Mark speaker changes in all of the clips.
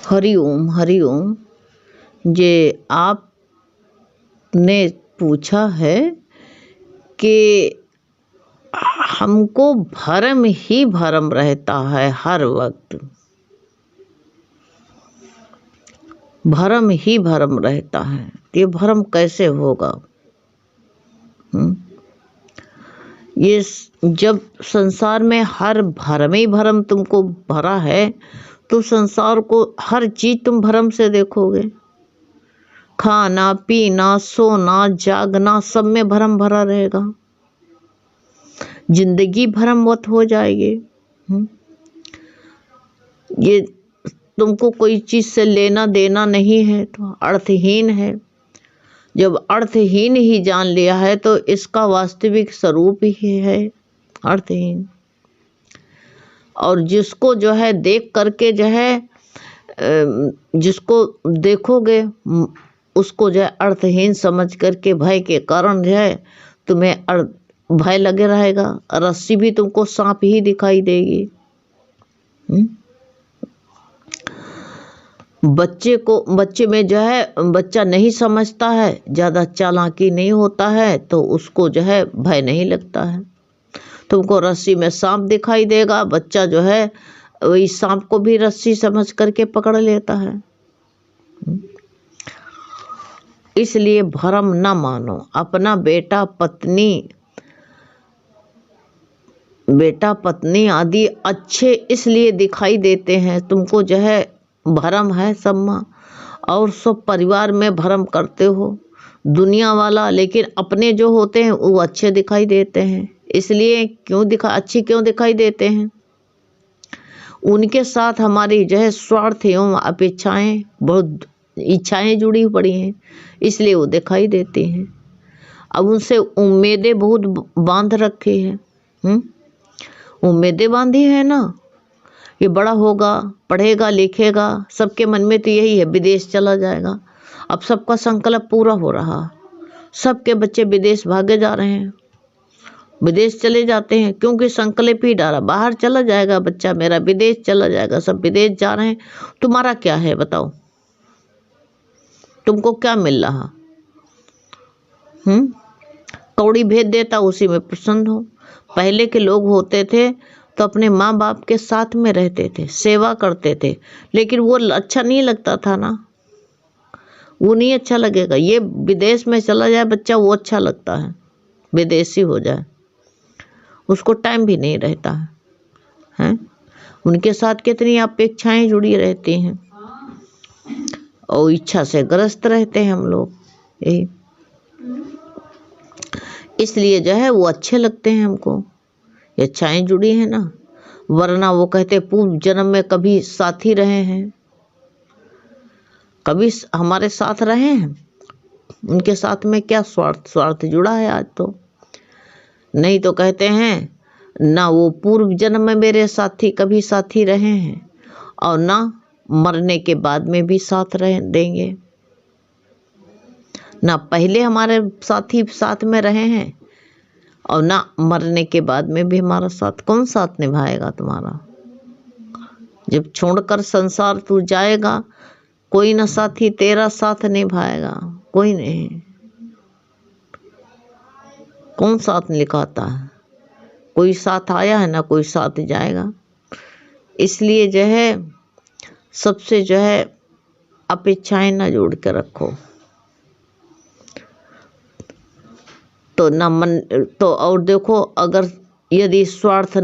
Speaker 1: हरिओम हरिओम। जे आपने पूछा है कि हमको भरम ही भरम रहता है, हर वक्त भरम ही भरम रहता है। ये भरम कैसे होगा? ये जब संसार में हर भरम ही भरम तुमको भरा है, तो संसार को हर चीज तुम भरम से देखोगे। खाना पीना सोना जागना सब में भरम भरा रहेगा। जिंदगी भरमवत हो जाएगी। ये तुमको कोई चीज से लेना देना नहीं है तो अर्थहीन है। जब अर्थहीन ही जान लिया है तो इसका वास्तविक स्वरूप ही है अर्थहीन। और जिसको जो है देख करके जो है, जिसको देखोगे उसको जो है अर्थहीन समझ करके भय के कारण जो है तुम्हें भय लगे रहेगा। रस्सी भी तुमको सांप ही दिखाई देगी। बच्चे में जो है, बच्चा नहीं समझता है, ज्यादा चालाकी नहीं होता है, तो उसको जो है भय नहीं लगता है। तुमको रस्सी में सांप दिखाई देगा, बच्चा जो है वही सांप को भी रस्सी समझ करके पकड़ लेता है। इसलिए भरम न मानो। अपना बेटा पत्नी आदि अच्छे इसलिए दिखाई देते हैं, तुमको जो है भरम है सब में। और सब परिवार में भरम करते हो दुनिया वाला, लेकिन अपने जो होते हैं वो अच्छे दिखाई देते हैं। इसलिए अच्छी क्यों दिखाई देते हैं? उनके साथ हमारी जो है स्वार्थ एवं अपेक्षाएं, बहुत इच्छाएं जुड़ी पड़ी हैं, इसलिए वो दिखाई देती हैं। अब उनसे उम्मीदें बहुत बांध रखी है। उम्मीदें बांधी है ना, ये बड़ा होगा, पढ़ेगा लिखेगा, सबके मन में तो यही है विदेश चला जाएगा। अब सबका संकल्प पूरा हो रहा, सबके बच्चे विदेश भागे जा रहे हैं, विदेश चले जाते हैं, क्योंकि संकल्प ही डाला बाहर चला जाएगा बच्चा मेरा, विदेश चला जाएगा। सब विदेश जा रहे हैं। तुम्हारा क्या है बताओ? तुमको क्या मिल रहा? कौड़ी भेज देता उसी में प्रसन्न हो। पहले के लोग होते थे तो अपने माँ बाप के साथ में रहते थे, सेवा करते थे, लेकिन वो अच्छा नहीं लगता था ना, वो नहीं अच्छा लगेगा। ये विदेश में चला जाए बच्चा, वो अच्छा लगता है, विदेशी हो जाए, उसको टाइम भी नहीं रहता है। उनके साथ कितनी अपेक्षाएं जुड़ी रहती हैं और इच्छा से ग्रस्त रहते हैं हम लोग। यही इसलिए जो है वो अच्छे लगते हैं हमको, ये इच्छाएं जुड़ी हैं ना। वरना वो कहते पूर्व जन्म में कभी साथी रहे हैं, कभी हमारे साथ रहे हैं, उनके साथ में क्या स्वार्थ जुड़ा है आज तो नहीं। तो कहते हैं ना वो पूर्व जन्म में मेरे साथी कभी साथी रहे हैं, और ना मरने के बाद में भी साथ रह देंगे। ना पहले हमारे साथी साथ में रहे हैं, और ना मरने के बाद में भी हमारा साथ। कौन साथ निभाएगा तुम्हारा? जब छोड़कर संसार तू जाएगा, कोई ना साथी तेरा साथ निभाएगा, कोई नहीं। कौन साथ निभाता है? कोई साथ आया है ना कोई साथ जाएगा। इसलिए जो है सबसे जो है अपेक्षाएं ना जोड़ के रखो, तो ना मन तो। और देखो, अगर यदि स्वार्थ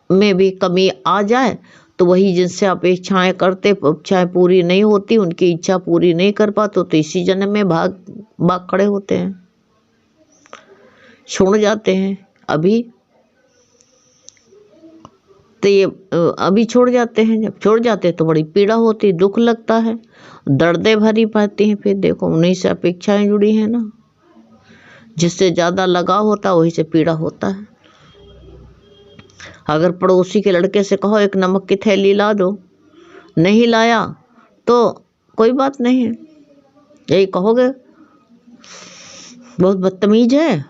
Speaker 1: में भी कमी आ जाए तो वही जिनसे अपेक्षाएं करते, अपेक्षाएं पूरी नहीं होती, उनकी इच्छा पूरी नहीं कर पाते, तो इसी जन्म में भाग खड़े होते हैं, छोड़ जाते हैं। अभी तो ये अभी छोड़ जाते हैं, जब छोड़ जाते हैं तो बड़ी पीड़ा होती, दुख लगता है, दर्दें भरी पाती हैं। फिर देखो उन्हीं से अपेक्षाएं जुड़ी हैं ना, जिससे ज्यादा लगाव होता है वही से पीड़ा होता है। अगर पड़ोसी के लड़के से कहो एक नमक की थैली ला दो, नहीं लाया तो कोई बात नहीं है, यही कहोगे बहुत बदतमीज है,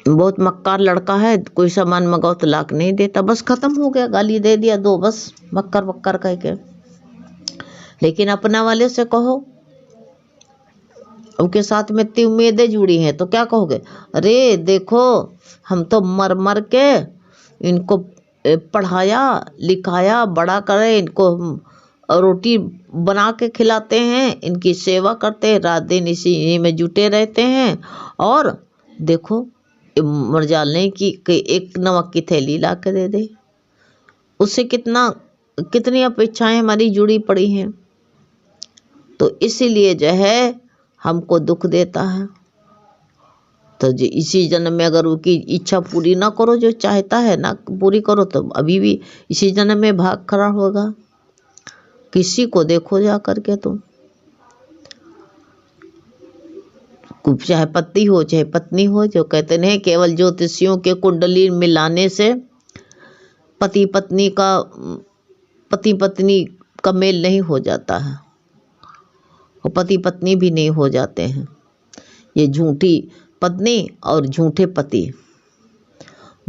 Speaker 1: बहुत मक्कार लड़का है, कोई सामान मंगाओ तो लाक नहीं देता, बस खत्म हो गया, गाली दे दिया दो, बस मक्कर मक्कर कह के। लेकिन अपना वाले से कहो, उनके साथ में इतनी उम्मीदें जुड़ी हैं, तो क्या कहोगे, अरे देखो हम तो मर मर के इनको पढ़ाया लिखाया बड़ा करे, इनको रोटी बना के खिलाते हैं, इनकी सेवा करते हैं, रात दिन इसी में जुटे रहते हैं, और देखो मरजाल नहीं कि एक नमक की थैली ला के दे दे, उससे कितनी अपेक्षाएं हमारी जुड़ी पड़ी हैं। तो इसीलिए जो है हमको दुख देता है। तो जो इसी जन्म में अगर उसकी इच्छा पूरी ना करो, जो चाहता है ना पूरी करो, तो अभी भी इसी जन्म में भाग खड़ा होगा। किसी को देखो जा करके तुम, चाहे पति हो चाहे पत्नी हो, जो कहते नहीं केवल ज्योतिषियों के कुंडली मिलाने से पति पत्नी का मेल नहीं हो जाता है, और पति पत्नी भी नहीं हो जाते हैं। ये झूठी पत्नी और झूठे पति,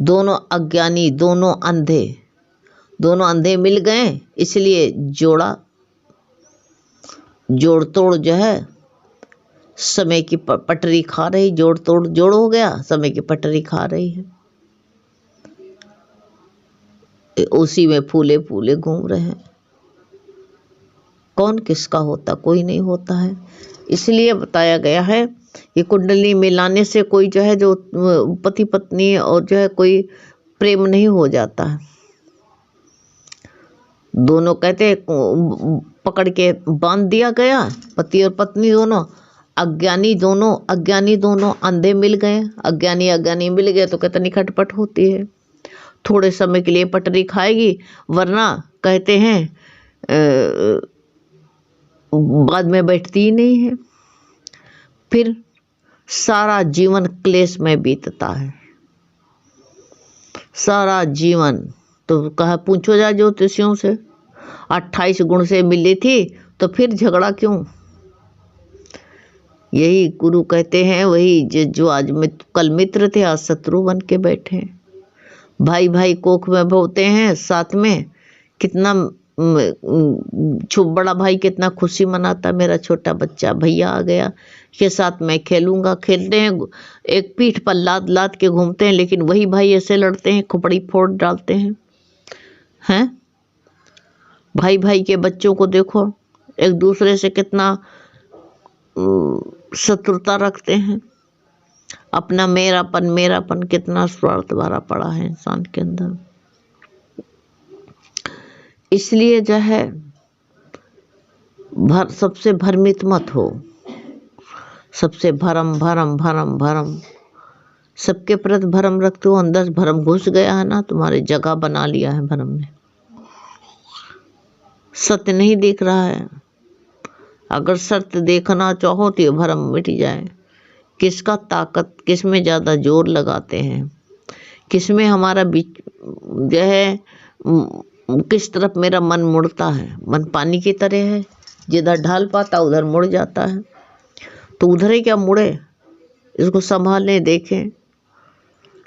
Speaker 1: दोनों अज्ञानी, दोनों अंधे मिल गए, इसलिए जोड़ तोड़ जो है समय की पटरी खा रही, जोड़ तोड़ जोड़ हो गया, समय की पटरी खा रही है, उसी में फूले फूले घूम रहे हैं। कौन किसका होता, कोई नहीं होता है। इसलिए बताया गया है कि कुंडली मिलाने से कोई जो है, जो पति पत्नी और जो है कोई प्रेम नहीं हो जाता है। दोनों कहते पकड़ के बांध दिया गया, पति और पत्नी दोनों अज्ञानी दोनों अंधे मिल गए, अज्ञानी मिल गए, तो कितनी खटपट होती है। थोड़े समय के लिए पटरी खाएगी, वरना कहते हैं बाद में बैठती ही नहीं है। फिर सारा जीवन क्लेश में बीतता है, सारा जीवन। तो कहा पूछो जा ज्योतिषियों से, 28 गुण से मिली थी तो फिर झगड़ा क्यों। यही गुरु कहते हैं, वही जो आज कल मित्र थे आज शत्रु बन के बैठे। भाई भाई कोख में बोते हैं साथ में, कितना बड़ा भाई कितना खुशी मनाता, मेरा छोटा बच्चा भैया आ गया के साथ मैं खेलूंगा। खेलते हैं, एक पीठ पर लाद लाद के घूमते हैं, लेकिन वही भाई ऐसे लड़ते हैं, खोपड़ी फोड़ डालते हैं। भाई भाई के बच्चों को देखो, एक दूसरे से कितना शत्रुता रखते हैं, अपना मेरापन कितना स्वार्थ भरा पड़ा है इंसान के अंदर। इसलिए जो है सबसे भ्रमित मत हो, सबसे भरम सबके प्रति भरम रखते हो, अंदर भरम घुस गया है ना, तुम्हारी जगह बना लिया है भरम ने। सत्य नहीं दिख रहा है, अगर सत्य देखना चाहो तो भरम मिट जाए। किसका ताकत, किस में ज़्यादा जोर लगाते हैं, किस में हमारा जो है, किस तरफ मेरा मन मुड़ता है। मन पानी की तरह है, जिधर ढाल पाता उधर मुड़ जाता है, तो उधर ही क्या मुड़े, इसको संभालने देखें।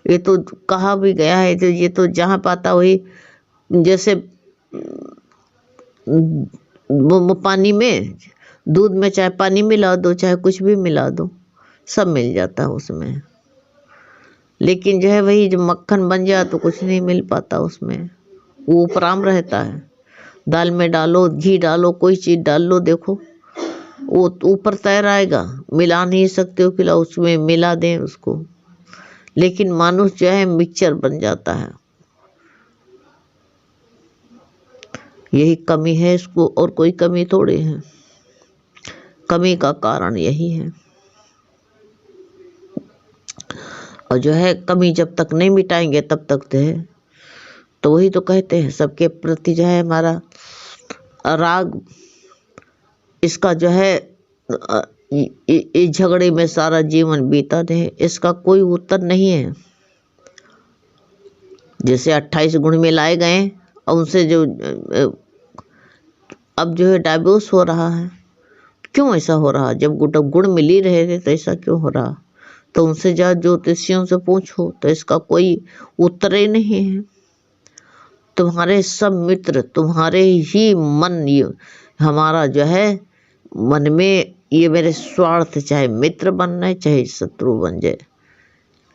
Speaker 1: ये तो कहा भी गया है, तो ये तो जहाँ पाता वही, जैसे पानी में, दूध में चाहे पानी मिला दो चाहे कुछ भी मिला दो, सब मिल जाता है उसमें। लेकिन जो है वही जब मक्खन बन जाए तो कुछ नहीं मिल पाता उसमें, वो उपराम रहता है। दाल में डालो, घी डालो, कोई चीज़ डाल लो, देखो वो ऊपर तैर आएगा, मिला नहीं सकते हो खिला, उसमें मिला दें उसको। लेकिन मानुष जो है मिक्सचर बन जाता है। यही कमी है इसको, और कोई कमी थोड़ी है। कमी का कारण यही है। और जो है कमी जब तक नहीं मिटाएंगे तब तक तो वही तो कहते हैं, सबके प्रति जो है हमारा राग, इसका जो है इस झगड़े में सारा जीवन बीता रहे, इसका कोई उत्तर नहीं है। जैसे 28 गुण में लाए गए और उनसे जो अब जो है डाइवोर्स हो रहा है, क्यों ऐसा हो रहा? जब गुण मिल ही रहे थे तो ऐसा क्यों हो रहा? तो उनसे जा ज्योतिषियों से पूछो, तो इसका कोई उत्तर ही नहीं है। तुम्हारे सब मित्र तुम्हारे ही मन, ये हमारा जो है मन में ये मेरे स्वार्थ, चाहे मित्र बनना है चाहे शत्रु बन जाए,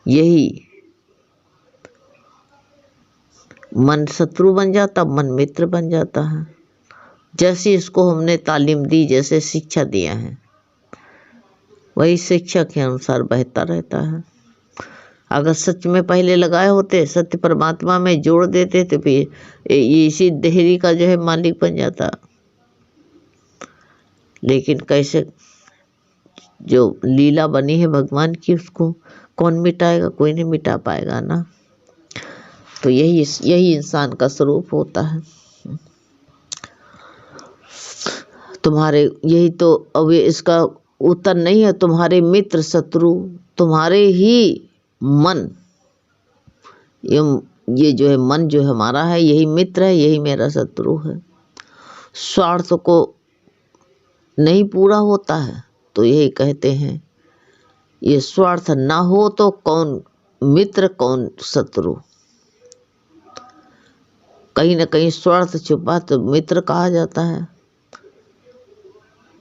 Speaker 1: यही मन शत्रु बन जाता, मन मित्र बन जाता है। जैसी इसको हमने तालीम दी, जैसे शिक्षा दिया है, वही शिक्षा के अनुसार बहता रहता है। अगर सच में पहले लगाए होते, सत्य परमात्मा में जोड़ देते, तो फिर इसी देहरी का जो है मालिक बन जाता। लेकिन कैसे, जो लीला बनी है भगवान की, उसको कौन मिटाएगा? कोई नहीं मिटा पाएगा ना। तो यही इंसान का स्वरूप होता है। तुम्हारे यही तो, अब इसका उत्तर नहीं है। तुम्हारे मित्र शत्रु तुम्हारे ही मन, ये जो है मन जो हमारा है, यही मित्र है, यही मेरा शत्रु है। स्वार्थ को नहीं पूरा होता है तो यही कहते हैं, ये स्वार्थ ना हो तो कौन मित्र कौन शत्रु। कहीं ना कहीं स्वार्थ छुपा तो मित्र कहा जाता है,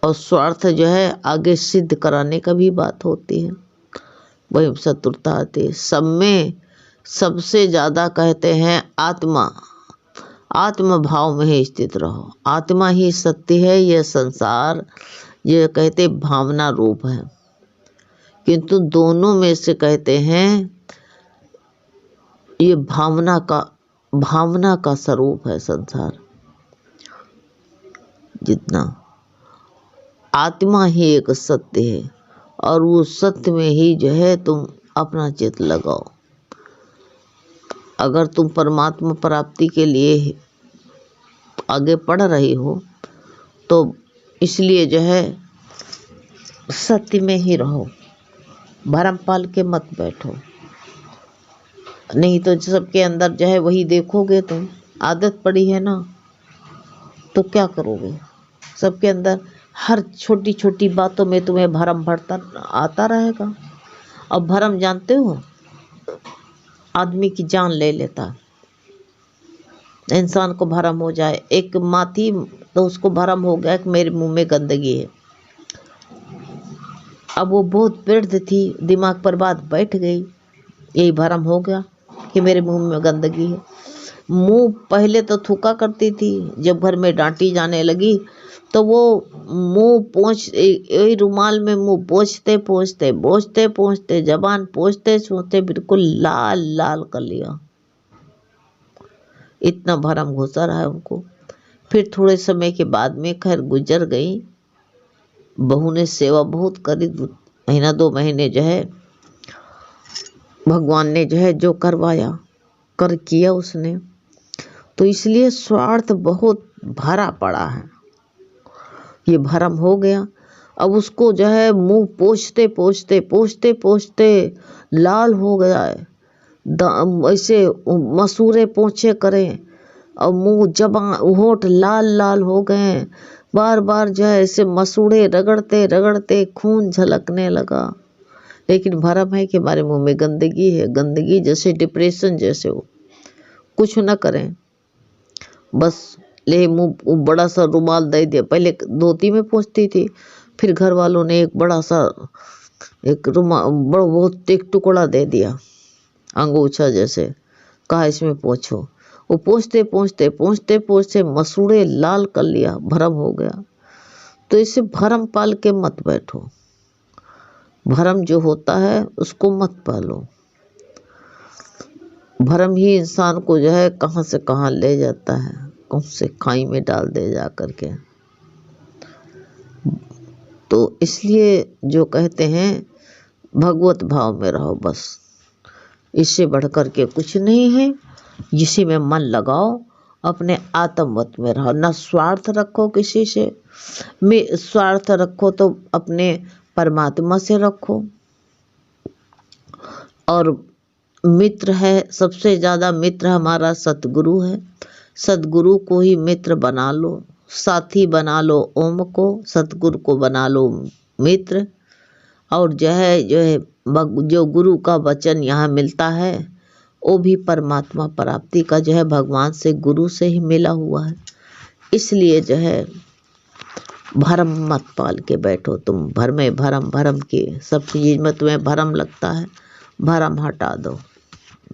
Speaker 1: और स्वार्थ जो है आगे सिद्ध कराने का भी बात होती है, वही शत्रुता आती है। सब में सबसे ज़्यादा कहते हैं आत्म भाव में ही स्थित रहो। आत्मा ही सत्य है, यह संसार ये कहते भावना रूप है, किंतु दोनों में से कहते हैं ये भावना का स्वरूप है संसार। जितना आत्मा ही एक सत्य है, और वो सत्य में ही जो है तुम अपना चित्त लगाओ। अगर तुम परमात्मा प्राप्ति के लिए आगे बढ़ रही हो तो इसलिए जो है सत्य में ही रहो, भरम पाल के मत बैठो। नहीं तो सबके अंदर जो है वही देखोगे तुम, आदत पड़ी है ना, तो क्या करोगे? सबके अंदर हर छोटी छोटी बातों में तुम्हें भरम भरता आता रहेगा। अब भरम जानते हो, आदमी की जान ले लेता। इंसान को भरम हो जाए, एक माँ थी तो उसको भरम हो गया कि मेरे मुंह में गंदगी है। अब वो बहुत वृद्ध थी, दिमाग पर बात बैठ गई, यही भरम हो गया कि मेरे मुंह में गंदगी है। मुंह पहले तो थूका करती थी, जब घर में डांटी जाने लगी तो वो मुंह पोंछ, यही रुमाल में मुंह पोंछते पोंछते जबान पोंछते बिल्कुल लाल लाल कर लिया। इतना भरम घुसा रहा है उनको। फिर थोड़े समय के बाद में खैर गुजर गई। बहू ने सेवा बहुत करी, महीना 2 महीने जो है भगवान ने जो है जो करवाया कर किया उसने। तो इसलिए स्वार्थ बहुत भरा पड़ा है, ये भरम हो गया। अब उसको जो है मुंह पोंछते लाल हो गया है, ऐसे मसूरे पोंछे करें और मुंह जबान होंठ लाल लाल हो गए। बार बार जो है ऐसे मसूड़े रगड़ते खून झलकने लगा। लेकिन भरम है कि हमारे मुंह में गंदगी है, गंदगी जैसे डिप्रेशन जैसे हो, कुछ न करें, बस ले मुंह बड़ा सा रुमाल दे दिया। पहले धोती में पोंछती थी, फिर घर वालों ने एक बड़ा सा एक रुमाल बहुत एक टुकड़ा दे दिया अंगूछा जैसे, कहा इसमें पोंछो। वो पोंछते मसूड़े लाल कर लिया, भरम हो गया। तो इसे भरम पाल के मत बैठो, भरम जो होता है उसको मत पालो। भरम ही इंसान को जो है कहाँ से कहाँ ले जाता है, कौन से खाई में डाल दे जा करके। तो इसलिए जो कहते हैं भगवत भाव में रहो, बस इससे बढ़कर के कुछ नहीं है। इसी में मन लगाओ, अपने आत्मवत में रहो, ना स्वार्थ रखो किसी से। में स्वार्थ रखो तो अपने परमात्मा से रखो। और मित्र है, सबसे ज़्यादा मित्र हमारा सतगुरु है। सतगुरु को ही मित्र बना लो, साथी बना लो ओम को, सतगुरु को बना लो मित्र। और जो है जो गुरु का वचन यहाँ मिलता है वो भी परमात्मा प्राप्ति का जो है भगवान से, गुरु से ही मिला हुआ है। इसलिए जो है भरम मत पाल के बैठो तुम, भर में भरम, भरम की सब चीज में तुम्हें भरम लगता है, भरम हटा दो,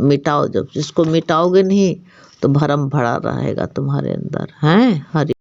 Speaker 1: मिटाओ। जब जिसको मिटाओगे नहीं तो भरम भरा रहेगा तुम्हारे अंदर। हैं हरि